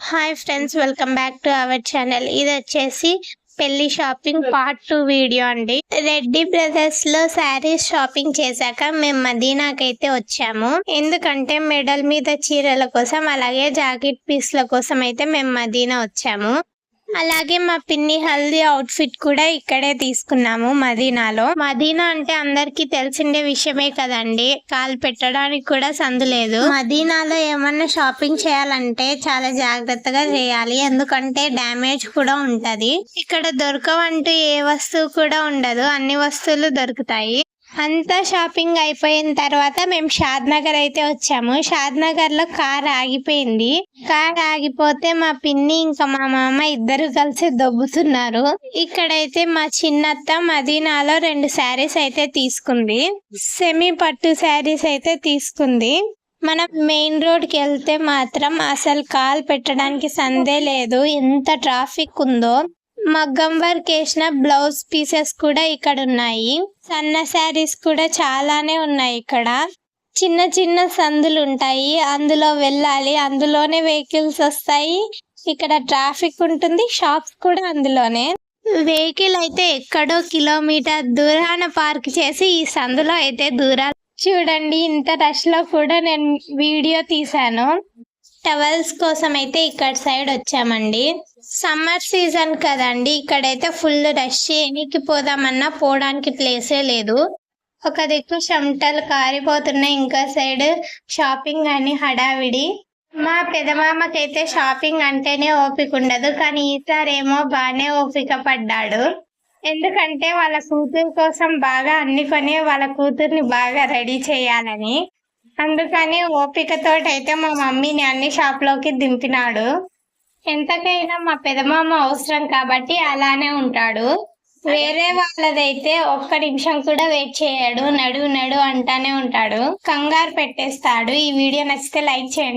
Hi friends, welcome back to our channel. ఇది వచ్చేసి పెళ్లి షాపింగ్ పార్ట్ 2 వీడియో అండి. రెడ్డి బ్రదర్స్ లో శారీస్ షాపింగ్ చేశాక మేము మదీనాకైతే వచ్చాము. ఎందుకంటే మెడల్ మీద చీరల కోసం అలాగే జాకెట్ పీస్ల కోసం అయితే మేము మదీనా వచ్చాము. అలాగే మా పిన్ని హల్దీ అవుట్ఫిట్ కూడా ఇక్కడే తీసుకున్నాము మదీనాలో. మదీనా అంటే అందరికి తెలిసిండే విషయమే కదండి, కాలు పెట్టడానికి కూడా సందు లేదు. మదీనాలో ఏమన్నా షాపింగ్ చేయాలంటే చాలా జాగ్రత్తగా చేయాలి, ఎందుకంటే డ్యామేజ్ కూడా ఉంటది. ఇక్కడ దొరకవంటూ ఏ వస్తువు కూడా ఉండదు, అన్ని వస్తువులు దొరుకుతాయి. అంతా షాపింగ్ అయిపోయిన తర్వాత మేము షాద్ నగర్ అయితే వచ్చాము. షాద్ నగర్ లో కార్ ఆగిపోయింది. కార్ ఆగిపోతే మా పిన్ని ఇంకా మా మామ ఇద్దరు కలిసి దొబ్బుతున్నారు. ఇక్కడైతే మా చిన్నత్త మదీనాలో 2 శారీస్ అయితే తీసుకుంది. సెమీ పట్టు శారీస్ అయితే తీసుకుంది. మనం మెయిన్ రోడ్ కి వెళ్తే మాత్రం అసలు కాల్ పెట్టడానికి సందే లేదు, ఎంత ట్రాఫిక్ ఉందో. మగ్గం వర్క్ వేసిన బ్లౌజ్ పీసెస్ కూడా ఇక్కడ ఉన్నాయి. సన్న శారీస్ కూడా చాలానే ఉన్నాయి. ఇక్కడ చిన్న చిన్న సందులు ఉంటాయి, అందులో వెళ్ళాలి, అందులోనే వెహికల్స్ వస్తాయి. ఇక్కడ ట్రాఫిక్ ఉంటుంది, షాప్స్ కూడా అందులోనే. వెహికల్ అయితే ఎక్కడో కిలోమీటర్ దూరాన పార్క్ చేసి ఈ సందులో అయితే దూరాలు. చూడండి, ఇంత రష్ లో కూడా నేను వీడియో తీసాను. టవల్స్ కోసం అయితే ఇక్కడ సైడ్ వచ్చామండి. సమ్మర్ సీజన్ కదండి, ఇక్కడైతే ఫుల్ రష్. ఎనికి పోదామన్నా పోవడానికి ప్లేసే లేదు. ఒక దిక్కు చెమటలు కారిపోతున్నాయి, ఇంకా సైడ్ షాపింగ్ అని హడావిడి. మా పెదమామకైతే షాపింగ్ అంటేనే ఓపిక ఉండదు, కానీ ఈసారి ఏమో బాగానే ఓపిక పడ్డాడు. ఎందుకంటే వాళ్ళ కూతురు కోసం బాగా అన్ని కొని వాళ్ళ కూతుర్ని బాగా రెడీ చేయాలని. అందుకని ఓపికతోటైతే మా మమ్మీని అన్ని షాప్లోకి దింపినాడు. ఎంతకైనా మా పెదమామ అవసరం కాబట్టి అలానే ఉంటాడు. వేరే వాళ్ళదైతే ఒక్క నిమిషం కూడా వెయిట్ చేయడు, నడు నడు అంటానే ఉంటాడు, కంగారు పెట్టేస్తాడు. ఈ వీడియో నచ్చితే లైక్ చేయండి.